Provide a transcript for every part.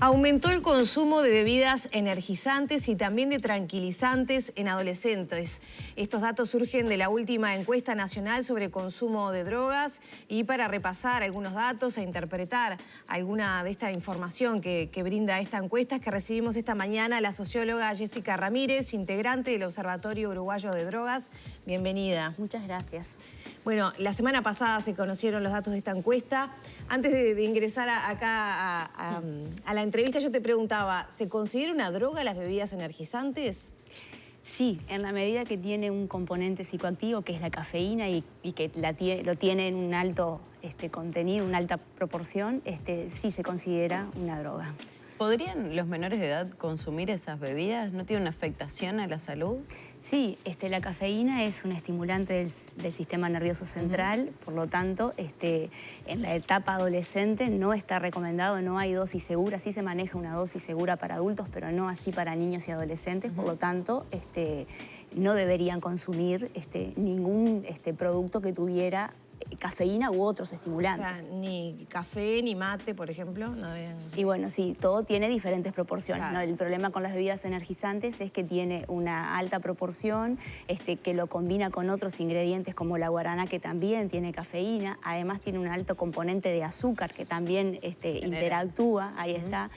Aumentó el consumo de bebidas energizantes y también de tranquilizantes en adolescentes. Estos datos surgen de la última encuesta nacional sobre consumo de drogas, y para repasar algunos datos e interpretar alguna de esta información que brinda esta encuesta es que recibimos esta mañana a la socióloga Jessica Ramírez, integrante del Observatorio Uruguayo de Drogas. Bienvenida. Muchas gracias. Bueno, la semana pasada se conocieron los datos de esta encuesta. Antes de ingresar acá a la entrevista, yo te preguntaba, ¿se considera una droga las bebidas energizantes? Sí, en la medida que tiene un componente psicoactivo, que es la cafeína, y que lo tiene en un alto contenido, una alta proporción, sí se considera una droga. ¿Podrían los menores de edad consumir esas bebidas? ¿No tiene una afectación a la salud? Sí, la cafeína es un estimulante del sistema nervioso central, por lo tanto, en la etapa adolescente no está recomendado, no hay dosis segura, sí se maneja una dosis segura para adultos, pero no así para niños y adolescentes, por lo tanto, no deberían consumir ningún producto que tuviera cafeína u otros estimulantes. O sea, ni café ni mate, por ejemplo, no deben... Y bueno, sí, todo tiene diferentes proporciones, Claro. ¿no? El problema con las bebidas energizantes es que tiene una alta proporción, que lo combina con otros ingredientes como la guaraná, que también tiene cafeína, además tiene un alto componente de azúcar que también interactúa, ahí está,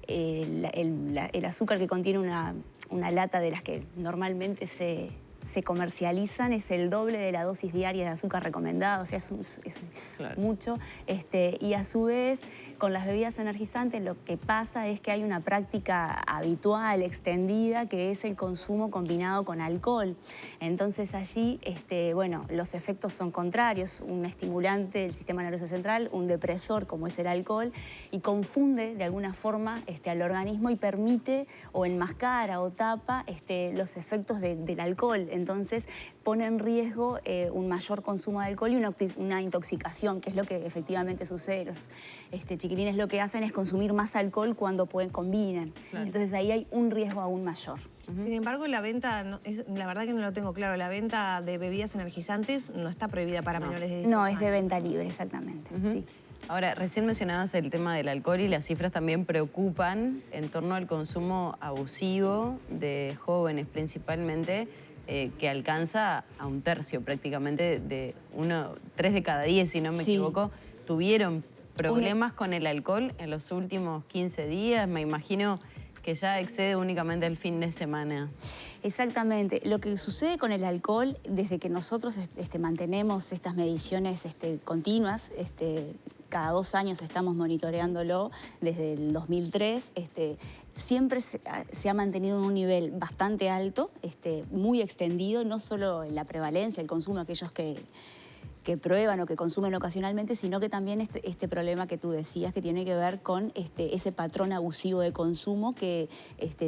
el azúcar que contiene una lata de las que normalmente se comercializan es el doble de la dosis diaria de azúcar recomendada, o sea, es Claro. mucho. Y a su vez, con las bebidas energizantes lo que pasa es que hay una práctica habitual, extendida, que es el consumo combinado con alcohol. Entonces allí, bueno, los efectos son contrarios, un estimulante del sistema nervioso central, un depresor como es el alcohol, y confunde de alguna forma al organismo y permite o enmascara o tapa los efectos del alcohol. Entonces pone en riesgo un mayor consumo de alcohol y una intoxicación, que es lo que efectivamente sucede. Los chiquilines lo que hacen es consumir más alcohol cuando combinan. Claro. Entonces ahí hay un riesgo aún mayor. Sin embargo, la venta, la verdad que no lo tengo claro, la venta de bebidas energizantes no está prohibida para menores de 18 años. No, es de venta libre, exactamente. Sí. Ahora, recién mencionabas el tema del alcohol y las cifras también preocupan en torno al consumo abusivo de jóvenes principalmente, que alcanza a un tercio prácticamente de 3 de cada 10, si no me equivoco, tuvieron problemas con el alcohol en los últimos 15 días. Me imagino que ya excede únicamente el fin de semana. Exactamente. Lo que sucede con el alcohol, desde que nosotros mantenemos estas mediciones continuas, cada 2 años estamos monitoreándolo desde el 2003, siempre se ha mantenido en un nivel bastante alto, muy extendido, no solo en la prevalencia, el consumo de aquellos que prueban o que consumen ocasionalmente, sino que también este problema que tú decías, que tiene que ver con ese patrón abusivo de consumo que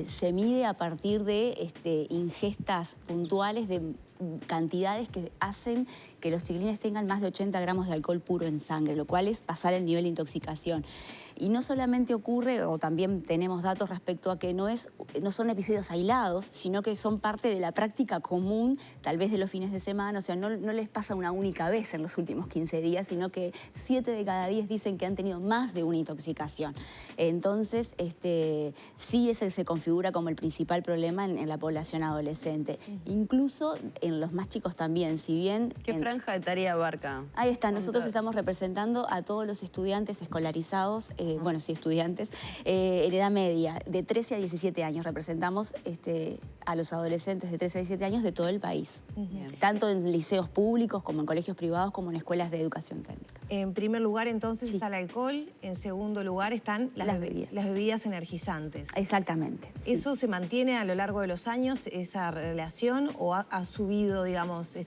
se mide a partir de ingestas puntuales de cantidades que hacen que los chiquilines tengan más de 80 gramos de alcohol puro en sangre, lo cual es pasar el nivel de intoxicación. Y no solamente ocurre, o también tenemos datos respecto a que no son episodios aislados, sino que son parte de la práctica común, tal vez de los fines de semana, o sea, no les pasa una única vez en los últimos 15 días, sino que 7 de cada 10 dicen que han tenido más de una intoxicación. Entonces, sí ese se configura como el principal problema en la población adolescente. Incluso en los más chicos también, si bien... ¿Qué franja etaria abarca? Ahí está, nosotros estamos representando a todos los estudiantes escolarizados, bueno, sí, estudiantes, en edad media, de 13 a 17 años. Representamos a los adolescentes de 13 a 17 años de todo el país, tanto en liceos públicos como en colegios privados como en escuelas de educación técnica. En primer lugar, entonces, está el alcohol. En segundo lugar, están las bebidas energizantes. Exactamente. Sí. ¿Eso se mantiene a lo largo de los años, esa relación, o ha subido, digamos,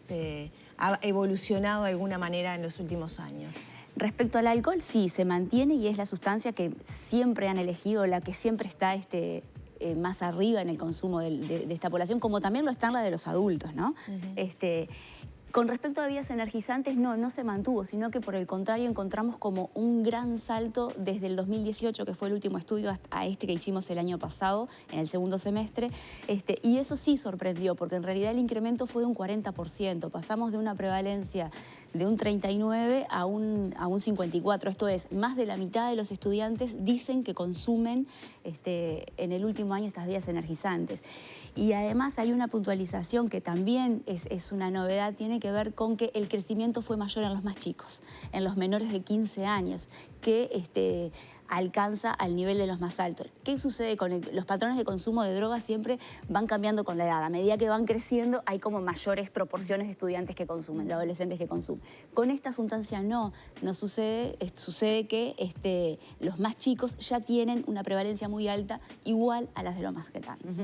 ha evolucionado de alguna manera en los últimos años? Respecto al alcohol, sí, se mantiene y es la sustancia que siempre han elegido, la que siempre está más arriba en el consumo de esta población, como también lo está en la de los adultos, ¿no? Con respecto a bebidas energizantes, no se mantuvo, sino que por el contrario encontramos como un gran salto desde el 2018, que fue el último estudio, hasta este que hicimos el año pasado, en el segundo semestre, y eso sí sorprendió, porque en realidad el incremento fue de un 40%. Pasamos de una prevalencia de un 39 a un 54. Esto es, más de la mitad de los estudiantes dicen que consumen en el último año estas bebidas energizantes. Y además hay una puntualización que también es una novedad, tiene que ver con que el crecimiento fue mayor en los más chicos, en los menores de 15 años, que alcanza al nivel de los más altos. ¿Qué sucede con los patrones de consumo de drogas? Siempre van cambiando con la edad. A medida que van creciendo hay como mayores proporciones de estudiantes que consumen, de adolescentes que consumen. Con esta sustancia no sucede. Sucede que los más chicos ya tienen una prevalencia muy alta, igual a las de los más grandes.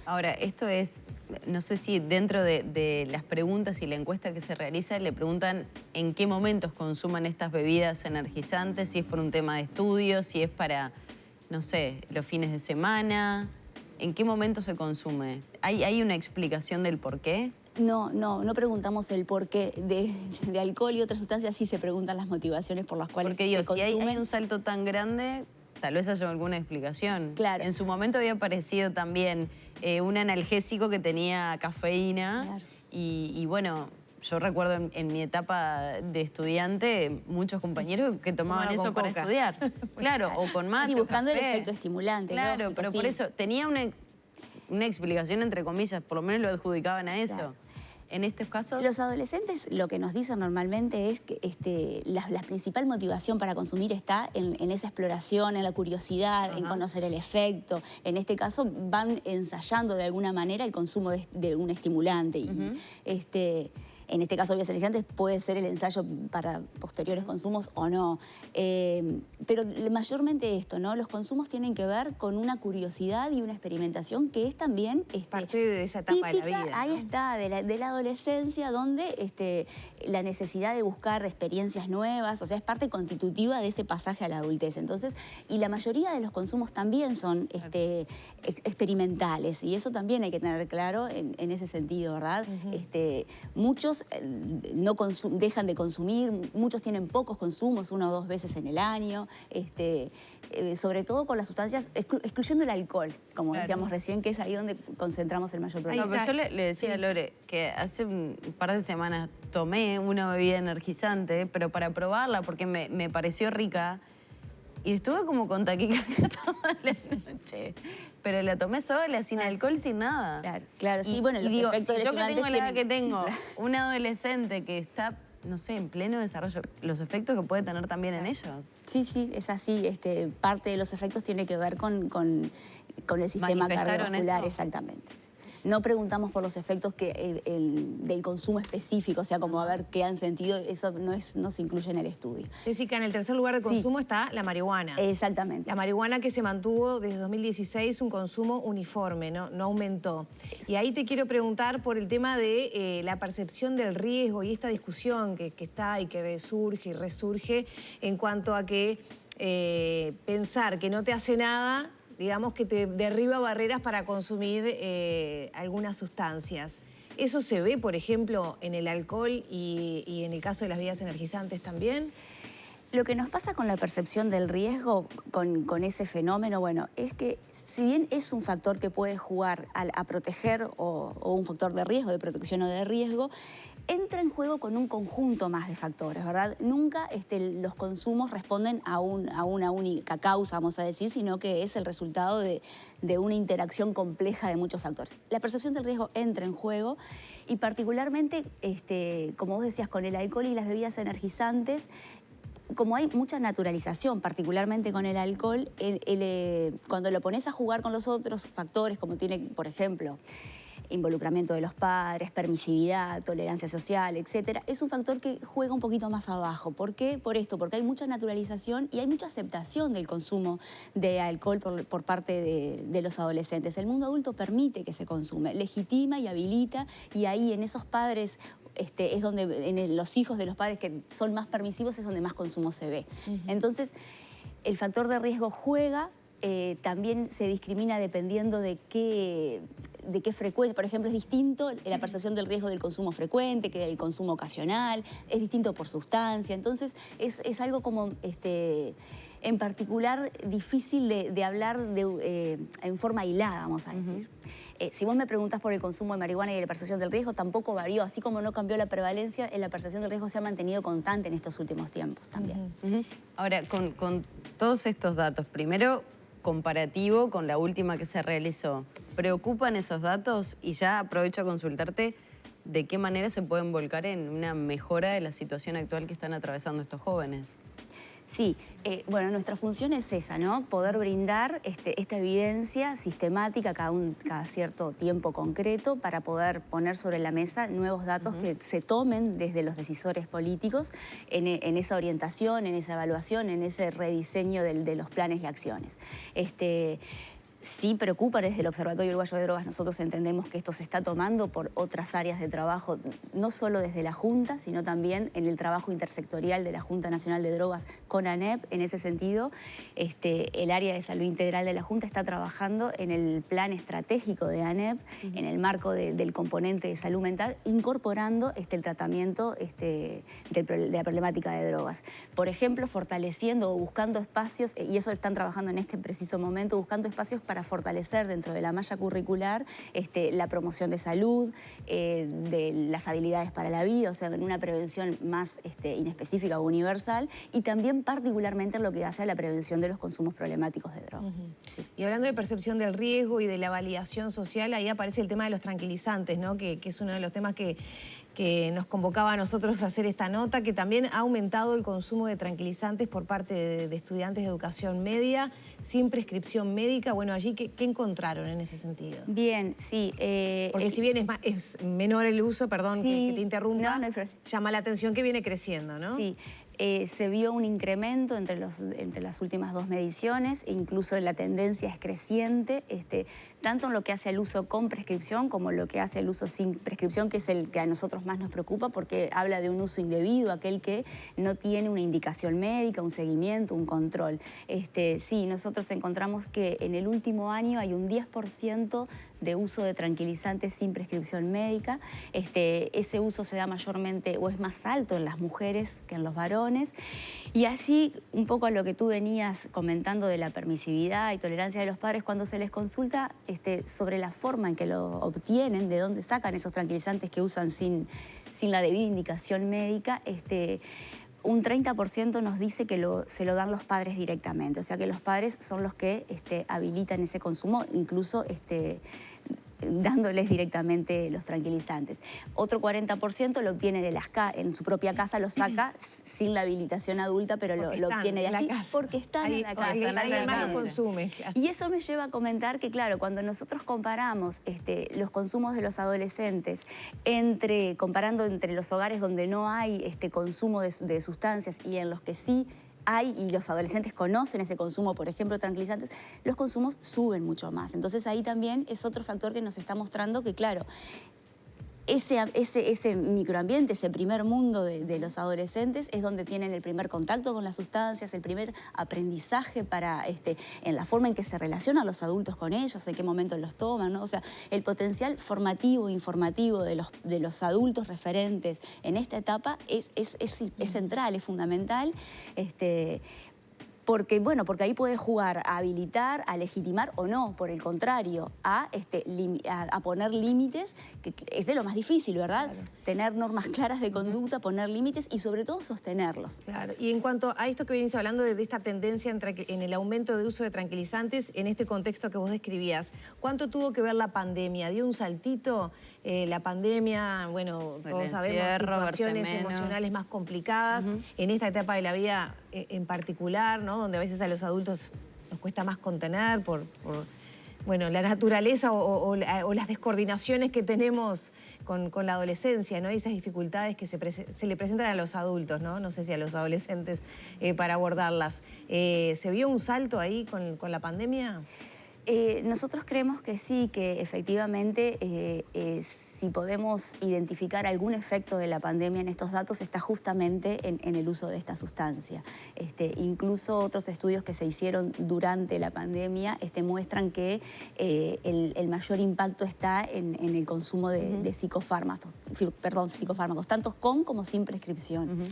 Ahora, esto es, no sé si dentro de las preguntas y la encuesta que se realiza le preguntan en qué momentos consuman estas bebidas energizantes, si es por un tema de estudio, si es para, no sé, los fines de semana, ¿en qué momento se consume? ¿Hay una explicación del por qué? No preguntamos el porqué de alcohol y otras sustancias, sí se preguntan las motivaciones por las cuales porque digo, se consumen. Si hay un salto tan grande, tal vez haya alguna explicación. Claro. En su momento había aparecido también un analgésico que tenía cafeína. Claro. Y bueno, yo recuerdo en mi etapa de estudiante muchos compañeros que tomaban eso para estudiar. Claro, o con mate. Y buscando el café. efecto estimulante. Claro, lógico, pero sí. por eso tenía una explicación entre comillas, por lo menos lo adjudicaban a eso. Claro. En estos casos... Los adolescentes lo que nos dicen normalmente es que la principal motivación para consumir está en esa exploración, en la curiosidad, en conocer el efecto. En este caso van ensayando de alguna manera el consumo de un estimulante. En este caso, bebidas energizantes puede ser el ensayo para posteriores consumos o no. Pero mayormente esto, ¿no? Los consumos tienen que ver con una curiosidad y una experimentación que es también... parte de esa etapa típica, de la vida. Ahí está, de la adolescencia, donde la necesidad de buscar experiencias nuevas, o sea, es parte constitutiva de ese pasaje a la adultez. Entonces, y la mayoría de los consumos también son experimentales, y eso también hay que tener claro en ese sentido, ¿verdad? Muchos dejan de consumir, muchos tienen pocos consumos, 1 o 2 veces en el año, sobre todo con las sustancias, excluyendo el alcohol, como decíamos recién, que es ahí donde concentramos el mayor problema. No, pero yo le decía a Lore que hace un par de semanas tomé una bebida energizante, pero para probarla, porque me pareció rica, y estuve como con taquicardia toda la noche. Pero la tomé sola, sin alcohol, sin nada. Claro, sí, bueno, los digo, efectos si yo que tengo la edad que tengo, Claro. un adolescente que está, no sé, en pleno desarrollo, los efectos que puede tener también en ellos. Sí, es así. Parte de los efectos tiene que ver con el sistema cardiovascular, eso. exactamente. No preguntamos por los efectos del consumo específico, o sea, como a ver qué han sentido, eso no se incluye en el estudio. Jessica, en el tercer lugar de consumo está la marihuana. Exactamente. La marihuana que se mantuvo desde 2016 un consumo uniforme, no aumentó. Y ahí te quiero preguntar por el tema de la percepción del riesgo y esta discusión que está y que surge y resurge en cuanto a que pensar que no te hace nada, digamos que te derriba barreras para consumir algunas sustancias. ¿Eso se ve, por ejemplo, en el alcohol y en el caso de las bebidas energizantes también? Lo que nos pasa con la percepción del riesgo, con ese fenómeno, bueno, es que si bien es un factor que puede jugar a proteger o un factor de riesgo, de protección o de riesgo, entra en juego con un conjunto más de factores, ¿verdad? Nunca los consumos responden a una única causa, vamos a decir, sino que es el resultado de una interacción compleja de muchos factores. La percepción del riesgo entra en juego y particularmente, como vos decías, con el alcohol y las bebidas energizantes, como hay mucha naturalización, particularmente con el alcohol, cuando lo pones a jugar con los otros factores, como tiene, por ejemplo, involucramiento de los padres, permisividad, tolerancia social, etcétera, es un factor que juega un poquito más abajo. ¿Por qué? Por esto, porque hay mucha naturalización y hay mucha aceptación del consumo de alcohol por parte de los adolescentes. El mundo adulto permite que se consume, legitima y habilita, y ahí en esos padres es donde, en los hijos de los padres que son más permisivos, es donde más consumo se ve. Entonces, el factor de riesgo juega también se discrimina dependiendo de qué frecuencia. Por ejemplo, es distinto la percepción del riesgo del consumo frecuente que del consumo ocasional, es distinto por sustancia. Entonces, es algo como, en particular, difícil de hablar en forma aislada, vamos a decir. Si vos me preguntás por el consumo de marihuana y la percepción del riesgo, tampoco varió. Así como no cambió la prevalencia, la percepción del riesgo se ha mantenido constante en estos últimos tiempos también. Ahora, con todos estos datos, primero, comparativo con la última que se realizó, ¿preocupan esos datos? Y ya aprovecho a consultarte de qué manera se pueden volcar en una mejora de la situación actual que están atravesando estos jóvenes. Sí, bueno, nuestra función es esa, ¿no? Poder brindar esta evidencia sistemática cada cierto tiempo concreto para poder poner sobre la mesa nuevos datos que se tomen desde los decisores políticos en esa orientación, en esa evaluación, en ese rediseño de los planes y acciones. Sí preocupa desde el Observatorio Uruguayo de Drogas. Nosotros entendemos que esto se está tomando por otras áreas de trabajo, no solo desde la Junta, sino también en el trabajo intersectorial de la Junta Nacional de Drogas con ANEP. En ese sentido, el área de salud integral de la Junta está trabajando en el plan estratégico de ANEP, en el marco del componente de salud mental, incorporando el tratamiento de la problemática de drogas. Por ejemplo, fortaleciendo o buscando espacios, y eso están trabajando en este preciso momento, buscando espacios para fortalecer dentro de la malla curricular la promoción de salud, de las habilidades para la vida, o sea, en una prevención más inespecífica o universal, y también particularmente en lo que hace a la prevención de los consumos problemáticos de drogas. Sí. Y hablando de percepción del riesgo y de la validación social, ahí aparece el tema de los tranquilizantes, ¿no? Que es uno de los temas que nos convocaba a nosotros a hacer esta nota, que también ha aumentado el consumo de tranquilizantes por parte de estudiantes de educación media, sin prescripción médica. Bueno, allí, ¿qué encontraron en ese sentido? Bien, sí. Porque si bien es menor el uso, perdón sí, que te interrumpa, no hay problema. Llama la atención que viene creciendo, ¿no? Sí. Se vio un incremento entre las últimas dos mediciones, e incluso la tendencia es creciente, tanto en lo que hace al uso con prescripción como en lo que hace al uso sin prescripción, que es el que a nosotros más nos preocupa porque habla de un uso indebido, aquel que no tiene una indicación médica, un seguimiento, un control. Sí, nosotros encontramos que en el último año hay un 10% de uso de tranquilizantes sin prescripción médica. Ese uso se da mayormente o es más alto en las mujeres que en los varones. Y allí, un poco a lo que tú venías comentando de la permisividad y tolerancia de los padres, cuando se les consulta sobre la forma en que lo obtienen, de dónde sacan esos tranquilizantes que usan sin la debida indicación médica, un 30% nos dice que se lo dan los padres directamente. O sea que los padres son los que habilitan ese consumo, incluso dándoles directamente los tranquilizantes. Otro 40% lo obtiene en su propia casa, lo saca sin la habilitación adulta, pero lo obtiene de allí porque están en la casa. Alguien más lo consume, claro. Y eso me lleva a comentar que, claro, cuando nosotros comparamos los consumos de los adolescentes, comparando entre los hogares donde no hay consumo de sustancias y en los que sí hay, y los adolescentes conocen ese consumo, por ejemplo, de tranquilizantes, los consumos suben mucho más. Entonces ahí también es otro factor que nos está mostrando que, claro, ese microambiente, ese primer mundo de los adolescentes es donde tienen el primer contacto con las sustancias, el primer aprendizaje en la forma en que se relacionan los adultos con ellos, en qué momento los toman, ¿no? O sea, el potencial formativo e informativo de los adultos referentes en esta etapa es central, es fundamental. Porque ahí puede jugar a habilitar, a legitimar o no, por el contrario, a poner límites, que es de lo más difícil, ¿verdad? Claro. Tener normas claras de conducta, poner límites y sobre todo sostenerlos. Claro, y en cuanto a esto que venís hablando de esta tendencia en el aumento de uso de tranquilizantes, en este contexto que vos describías, ¿cuánto tuvo que ver la pandemia? ¿Dio un saltito la pandemia? Bueno, todos sabemos situaciones emocionales más complicadas en esta etapa de la vida en particular, ¿no? Donde a veces a los adultos nos cuesta más contener por la naturaleza o las descoordinaciones que tenemos con la adolescencia, ¿no? Y esas dificultades que se le presentan a los adultos, ¿no? No sé si a los adolescentes para abordarlas. ¿Se vio un salto ahí con la pandemia? Nosotros creemos que sí, que efectivamente si podemos identificar algún efecto de la pandemia en estos datos está justamente en el uso de esta sustancia. Incluso otros estudios que se hicieron durante la pandemia muestran que el mayor impacto está en el consumo de psicofármacos, tanto con como sin prescripción.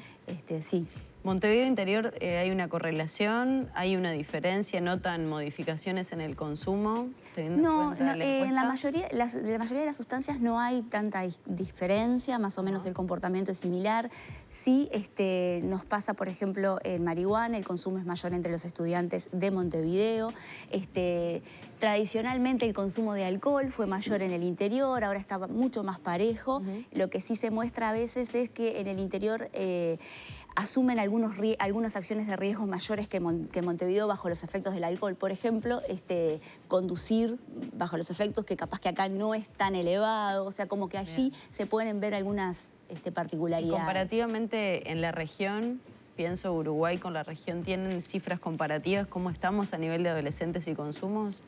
Sí. Montevideo Interior, ¿hay una correlación? ¿Hay una diferencia? ¿Notan modificaciones en el consumo? No, en la mayoría de las sustancias no hay tanta diferencia, más o menos el comportamiento es similar. Sí, nos pasa, por ejemplo, en marihuana, el consumo es mayor entre los estudiantes de Montevideo. Tradicionalmente el consumo de alcohol fue mayor en el interior, ahora está mucho más parejo. Lo que sí se muestra a veces es que en el interior asumen algunas acciones de riesgo mayores que Montevideo bajo los efectos del alcohol. Por ejemplo, conducir bajo los efectos que capaz que acá no es tan elevado. O sea, como que allí se pueden ver algunas particularidades. Y comparativamente en la región, pienso Uruguay con la región, ¿tienen cifras comparativas? ¿Cómo estamos a nivel de adolescentes y consumos?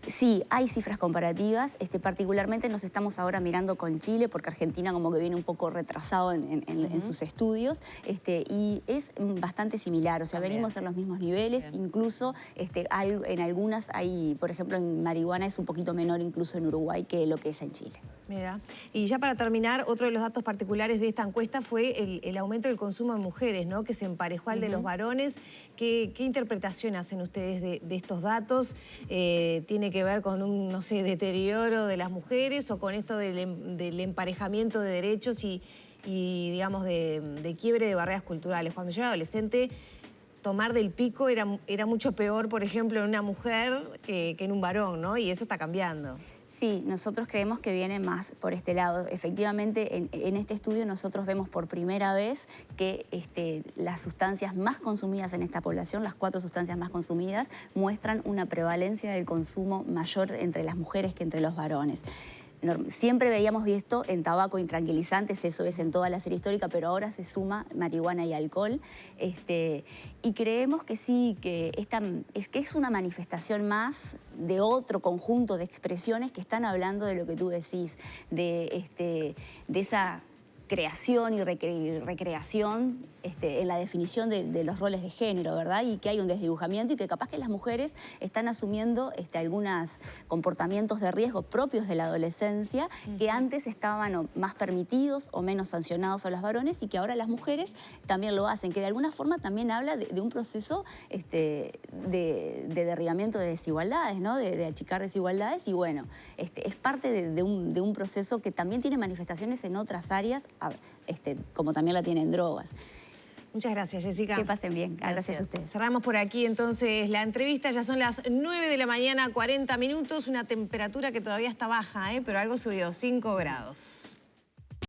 Sí, hay cifras comparativas, particularmente nos estamos ahora mirando con Chile porque Argentina como que viene un poco retrasado en sus estudios y es bastante similar, o sea, venimos en los mismos niveles, incluso en algunas hay, por ejemplo, en marihuana es un poquito menor incluso en Uruguay que lo que es en Chile. Mira, y ya para terminar, otro de los datos particulares de esta encuesta fue el aumento del consumo de mujeres, ¿no? Que se emparejó al de los varones. ¿Qué interpretación hacen ustedes de estos datos? ¿Tiene que ver con un, no sé, deterioro de las mujeres o con esto del emparejamiento de derechos y digamos, de quiebre de barreras culturales? Cuando yo era adolescente, tomar del pico era mucho peor, por ejemplo, en una mujer que en un varón, ¿no? Y eso está cambiando. Sí, nosotros creemos que viene más por este lado. Efectivamente, en este estudio nosotros vemos por primera vez que las sustancias más consumidas en esta población, las 4 sustancias más consumidas, muestran una prevalencia del consumo mayor entre las mujeres que entre los varones. Siempre veíamos visto en tabaco y tranquilizantes, eso es en toda la serie histórica, pero ahora se suma marihuana y alcohol. Y creemos que sí, que es una manifestación más de otro conjunto de expresiones que están hablando de lo que tú decís, de esa creación y recreación en la definición de los roles de género, ¿verdad? Y que hay un desdibujamiento y que capaz que las mujeres están asumiendo algunos comportamientos de riesgo propios de la adolescencia que antes estaban más permitidos o menos sancionados a los varones y que ahora las mujeres también lo hacen, que de alguna forma también habla de un proceso de derribamiento de desigualdades, ¿no? De achicar desigualdades y bueno, es parte de un proceso que también tiene manifestaciones en otras áreas, como también la tienen drogas. Muchas gracias, Jessica. Que pasen bien. Gracias a ustedes. Cerramos por aquí entonces la entrevista. Ya son las 9 de la mañana, 40 minutos. Una temperatura que todavía está baja, pero algo subió, 5 grados.